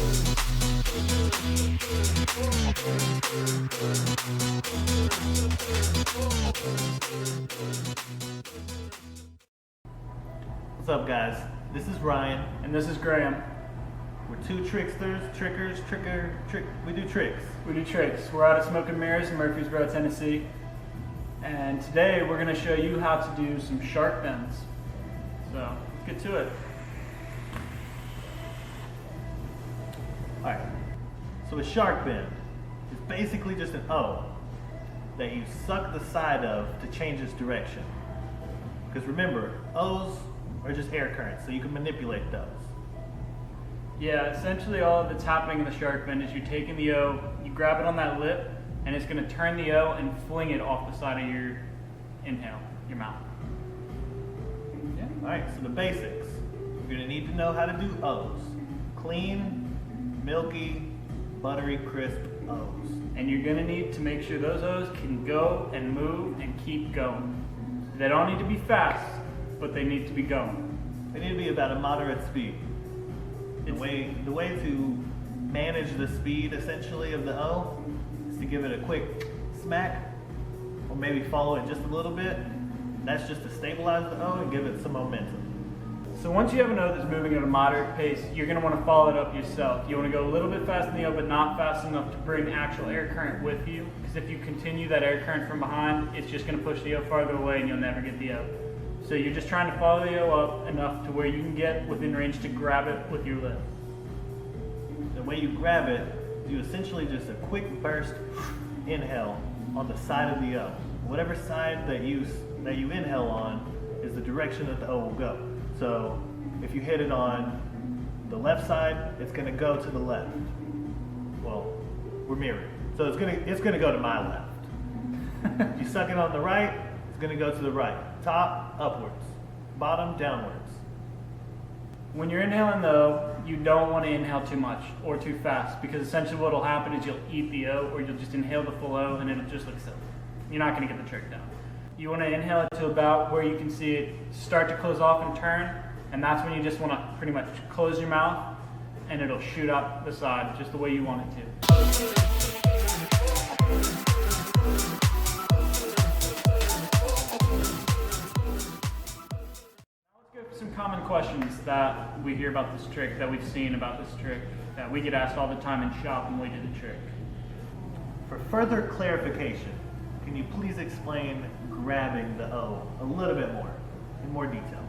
What's up, guys? This is Ryan. And this is Graham. We're two tricksters, we do tricks. We do tricks. We're out of Smoke and Mirrors in Murfreesboro, Tennessee. And today we're going to show you how to do some shark bends. So, let's get to it. Alright, so a shark bend is basically just an O that you suck the side of to change its direction. Because remember, O's are just air currents, so you can manipulate those. Yeah, essentially all that's happening in the shark bend is you're taking the O, you grab it on that lip, and it's going to turn the O and fling it off the side of your inhale, your mouth. Yeah. Alright, so the basics. You're going to need to know how to do O's. Clean, milky, buttery, crisp O's. And you're going to need to make sure those O's can go and move and keep going. They don't need to be fast, but they need to be going. They need to be about a moderate speed. The way to manage the speed, essentially, of the O is to give it a quick smack, or maybe follow it just a little bit. That's just to stabilize the O and give it some momentum. So once you have an O that's moving at a moderate pace, you're going to want to follow it up yourself. You want to go a little bit fast in the O, but not fast enough to bring actual air current with you. Because if you continue that air current from behind, it's just going to push the O farther away and you'll never get the O. So you're just trying to follow the O up enough to where you can get within range to grab it with your lip. The way you grab it, you essentially just a quick burst inhale on the side of the O. Whatever side that you inhale on is the direction that the O will go. So if you hit it on the left side, it's going to go to the left. Well, we're mirrored. So it's going to go to my left. You suck it on the right, it's going to go to the right. Top, upwards. Bottom, downwards. When you're inhaling the O, you don't want to inhale too much or too fast, because essentially what will happen is you'll eat the O, or you'll just inhale the full O and it'll just look silly. You're not going to get the trick down. You want to inhale it to about where you can see it start to close off and turn, and that's when you just want to pretty much close your mouth and it'll shoot up the side just the way you want it to. Some common questions that we hear about this trick, that we've seen about this trick, that we get asked all the time in shop when we do the trick. For further clarification, can you please explain grabbing the O a little bit more, in more detail?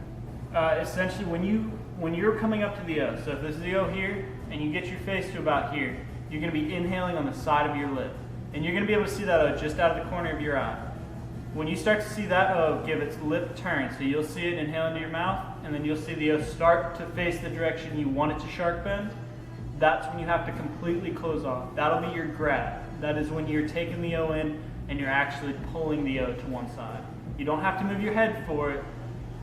Essentially, when you're coming up to the O, so if this is the O here, and you get your face to about here, you're going to be inhaling on the side of your lip. And you're going to be able to see that O just out of the corner of your eye. When you start to see that O give its lip turn, so you'll see it inhale into your mouth, and then you'll see the O start to face the direction you want it to shark bend, that's when you have to completely close off. That'll be your grab. That is when you're taking the O in and you're actually pulling the O to one side. You don't have to move your head for it,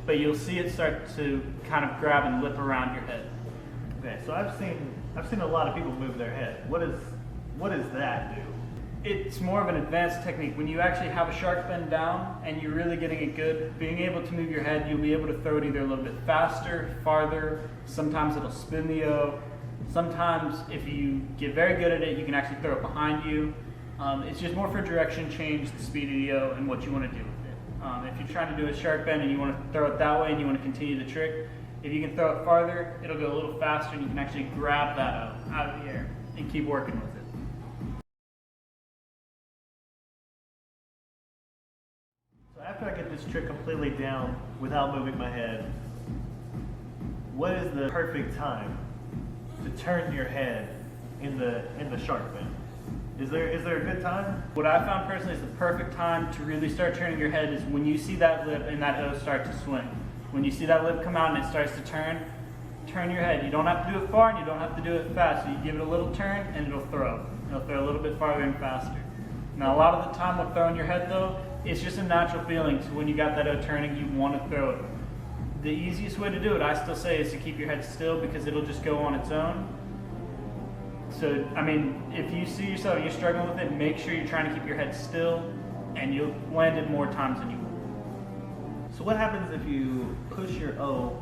but you'll see it start to kind of grab and lip around your head. Okay, so I've seen a lot of people move their head. What does that do? It's more of an advanced technique. When you actually have a shark bend down and you're really getting it good, being able to move your head, you'll be able to throw it either a little bit faster, farther. Sometimes it'll spin the O. Sometimes if you get very good at it, you can actually throw it behind you. It's just more for direction change, the speed of the O, and what you want to do with it. If you're trying to do a shark bend and you want to throw it that way and you want to continue the trick, if you can throw it farther, it'll go a little faster and you can actually grab that O out of the air and keep working with it. So after I get this trick completely down without moving my head, what is the perfect time to turn your head in the shark bend? Is there a good time? What I found personally is the perfect time to really start turning your head is when you see that lip and that O start to swing. When you see that lip come out and it starts to turn your head. You don't have to do it far and you don't have to do it fast. So you give it a little turn and it'll throw. It'll throw a little bit farther and faster. Now a lot of the time with throwing your head though, it's just a natural feeling. So when you got that O turning, you want to throw it. The easiest way to do it, I still say, is to keep your head still because it'll just go on its own. So, I mean, if you see yourself and you're struggling with it, make sure you're trying to keep your head still and you'll land it more times than you will. So what happens if you push your O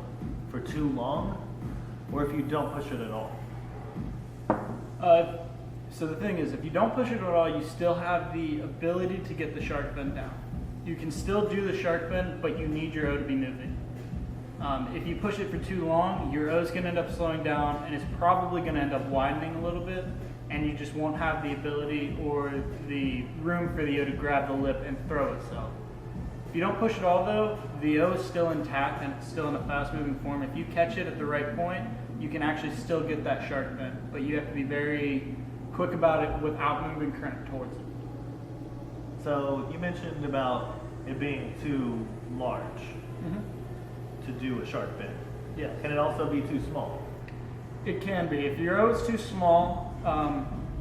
for too long, or if you don't push it at all? So the thing is, if you don't push it at all, you still have the ability to get the shark fin down. You can still do the shark fin, but you need your O to be moving. If you push it for too long, your O is going to end up slowing down, and it's probably going to end up widening a little bit, and you just won't have the ability or the room for the O to grab the lip and throw itself. If you don't push it all though, the O is still intact and it's still in a fast moving form. If you catch it at the right point, you can actually still get that shark fin, but you have to be very quick about it without moving current towards it. So you mentioned about it being too large to do a shark fin. Yeah. Can it also be too small? It can be. If your O is too small,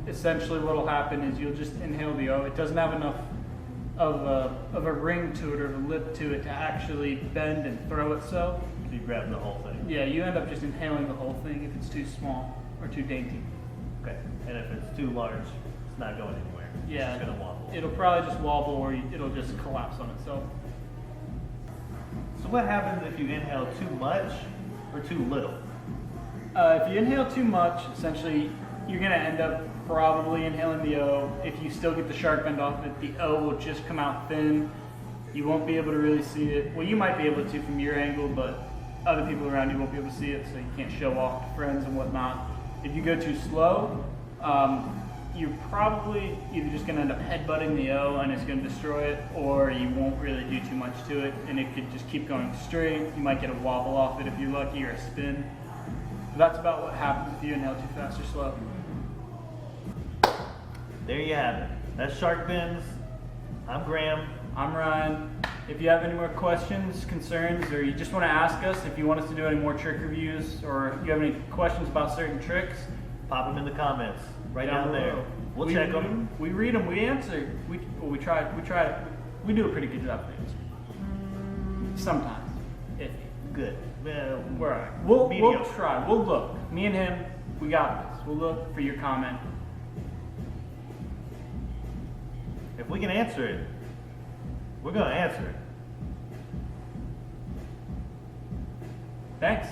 essentially what will happen is you'll just inhale the O. It doesn't have enough of a ring to it or a lip to it to actually bend and throw itself. So you grab the whole thing. Yeah, you end up just inhaling the whole thing if it's too small or too dainty. Okay. And if it's too large, it's not going anywhere. Yeah, It's just gonna wobble. it'll probably just wobble or it'll just collapse on itself. So what happens if you inhale too much or too little? If you inhale too much, essentially you're going to end up probably inhaling the O. If you still get the shark bend off it, the O will just come out thin. You won't be able to really see it. Well, you might be able to from your angle, but other people around you won't be able to see it, so you can't show off to friends and whatnot. If you go too slow, you're probably either just going to end up headbutting the O and it's going to destroy it, or you won't really do too much to it and it could just keep going straight. You might get a wobble off it if you're lucky, or a spin. But that's about what happens if you inhale too fast or slow. There you have it. That's shark fins. I'm Graham. I'm Ryan. If you have any more questions, concerns, or you just want to ask us if you want us to do any more trick reviews, or you have any questions about certain tricks, Pop them in the comments right down there. below. We'll We- check them. We read them. We answer. We try. We do a pretty good job of answering. Sometimes, iffy. Good. Well, We're all right. We'll mediocre. try. We'll look. Me and him, we got this. We'll look for your comment. If we can answer it, we're gonna answer it. Thanks.